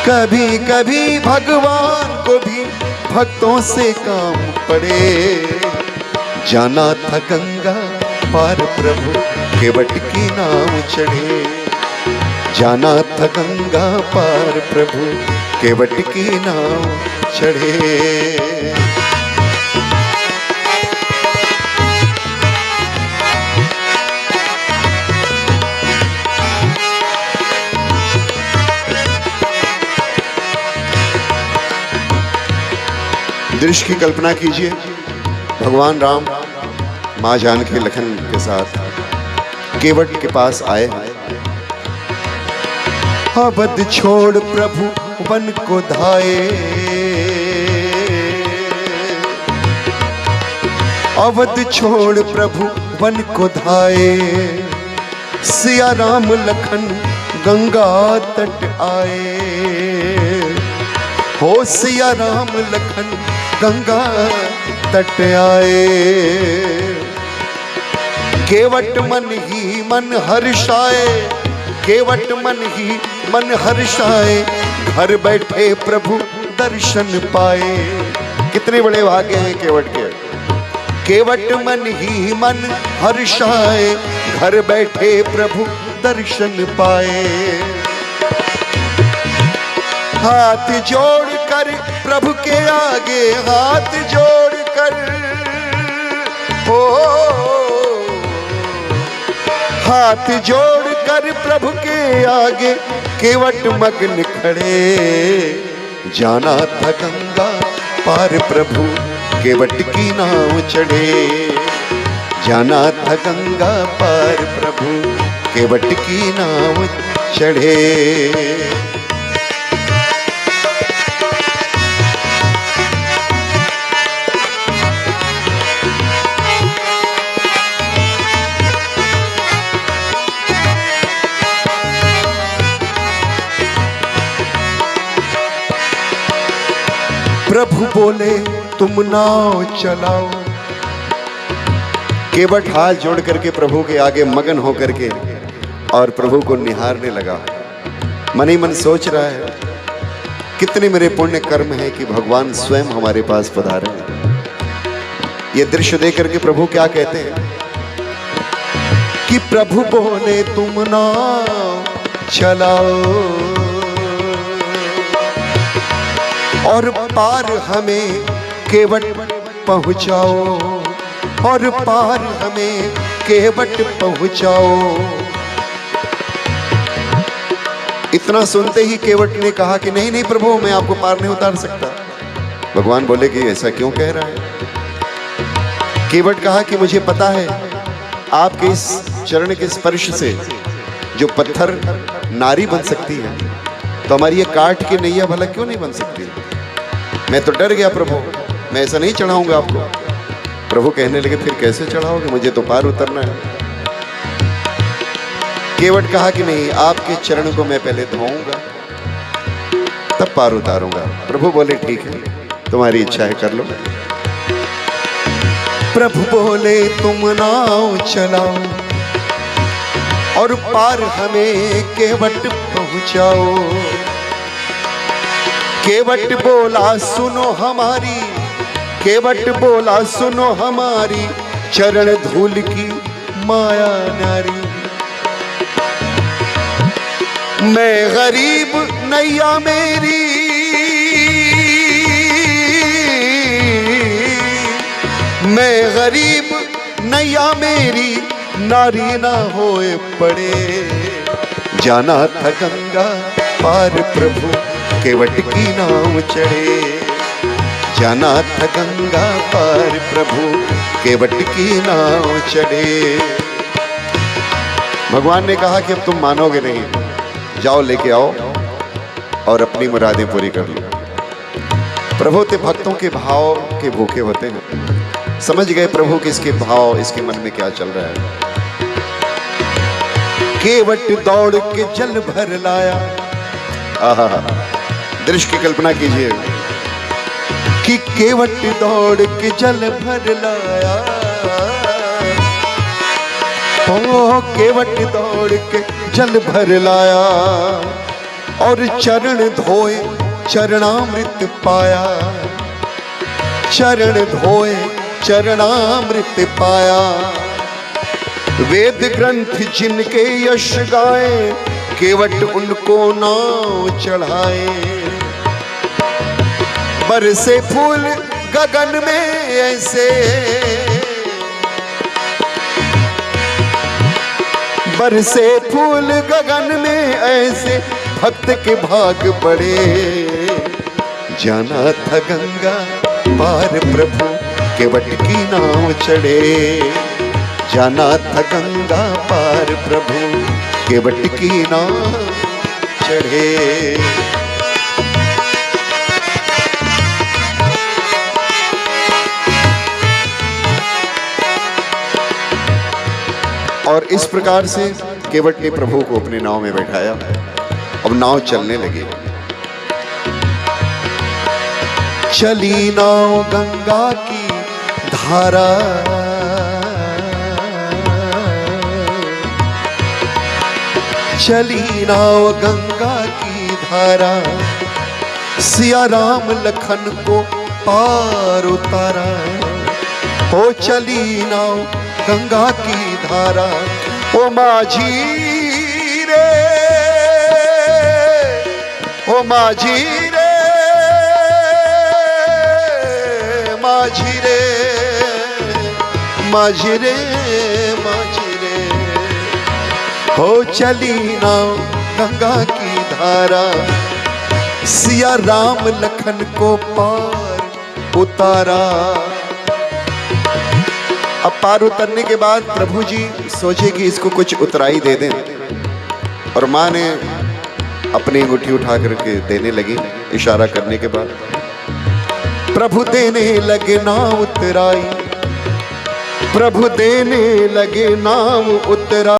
कभी कभी भगवान को भी भक्तों से काम पड़े। जाना था गंगा पार प्रभु केवट की नाव चढ़े। जाना था गंगा पार प्रभु केवट की नाव चढ़े। दृश्य की कल्पना कीजिए, भगवान राम माँ जानकी लखन के साथ केवट के पास आए हैं। अवध छोड़ प्रभु वन को धाये। अवध छोड़ प्रभु वन को धाये। सिया राम लखन गंगा तट आए। हो सिया राम लखन गंगा तट आए। केवट मन ही मन हर्षाए। केवट मन ही मन हर्षाए। घर बैठे प्रभु दर्शन पाए। कितने बड़े भाग्य हैं केवट के। केवट मन ही मन हर्षाए। घर बैठे प्रभु दर्शन पाए। हाथ जोड़ कर प्रभु के आगे हाथ जोड़ कर हो। हाथ जोड़ कर प्रभु के आगे केवट मग्न खड़े। जाना था गंगा पार प्रभु केवट की नाव चढ़े। जाना था गंगा पार प्रभु केवट की नाव चढ़े। प्रभु बोले तुम नाव चलाओ। केवट हाथ जोड़ करके प्रभु के आगे मगन होकर के और प्रभु को निहारने लगा। मन ही मन सोच रहा है कितने मेरे पुण्य कर्म है कि भगवान स्वयं हमारे पास पधारे। ये दृश्य देख करके प्रभु क्या कहते हैं कि प्रभु बोले तुम नाव चलाओ और पार हमें केवट पहुंचाओ। और पार हमें केवट पहुंचाओ। इतना सुनते ही केवट ने कहा कि नहीं नहीं प्रभु मैं आपको पार नहीं उतार सकता। भगवान बोले कि ऐसा क्यों कह रहा है। केवट कहा कि मुझे पता है आपके इस चरण के स्पर्श से जो पत्थर नारी बन सकती है तो हमारी ये काठ की नैया भला क्यों नहीं बन सकती। मैं तो डर गया प्रभु, मैं ऐसा नहीं चढ़ाऊंगा आपको। प्रभु कहने लगे फिर कैसे चढ़ाओगे, मुझे तो पार उतरना है। केवट कहा कि नहीं आपके चरण को मैं पहले धोऊंगा तब पार उतारूंगा। प्रभु बोले ठीक है तुम्हारी इच्छा है कर लो। प्रभु बोले तुम नाव चलाओ और पार हमें केवट पहुंचाओ। केवट बोला सुनो हमारी। केवट बोला सुनो हमारी चरण धूल की माया नारी। मैं गरीब नैया मेरी। मैं गरीब नैया मेरी नारी ना होए पड़े। जाना था गंगा पार प्रभु केवट की नाव चढ़े। जाना था गंगा पार प्रभु केवट की नाव चढ़े। भगवान ने कहा कि अब तुम मानोगे नहीं, जाओ लेके आओ और अपनी मुरादें पूरी कर लो। प्रभु ते भक्तों के भाव के भूखे होते हैं। समझ गए प्रभु कि इसके भाव इसके मन में क्या चल रहा है। केवट दौड़ के जल भर लाया। आहा दृश्य की कल्पना कीजिए कि केवट दौड़ के जल भर लाया। ओ केवट दौड़ के जल भर लाया। और चरण धोए चरणामृत पाया, चरण धोए चरणामृत पाया। वेद ग्रंथ जिनके यश गाए, केवट उनको नाव चढ़ाए। बरसे फूल गगन में ऐसे, बरसे फूल गगन में ऐसे, भक्त के भाग बड़े। जाना था गंगा पार प्रभु, केवट की नाव चढ़े। जाना था गंगा पार प्रभु, केवट की नाव चढ़े। और इस प्रकार से केवट ने प्रभु को अपने नाव में बैठाया। अब नाव चलने लगी। चली नाव गंगा की धारा, चली नाव गंगा की धारा। सिया राम लखन को पार उतारा। हो चली नाव गंगा की धारा। ओ माझी रे, ओ माझी रे, माझी रे, माझी रे, माझी रे। हो चली नाव गंगा की धारा। सिया राम लखन को पार उतारा। अब पार उतरने के बाद प्रभु जी सोचे कि इसको कुछ उतराई दे दें, और माँ ने अपनी अंगूठी उठा करके देने लगी। इशारा करने के बाद प्रभु देने लगे नाव उतराई, प्रभु देने लगे नाव उतराई।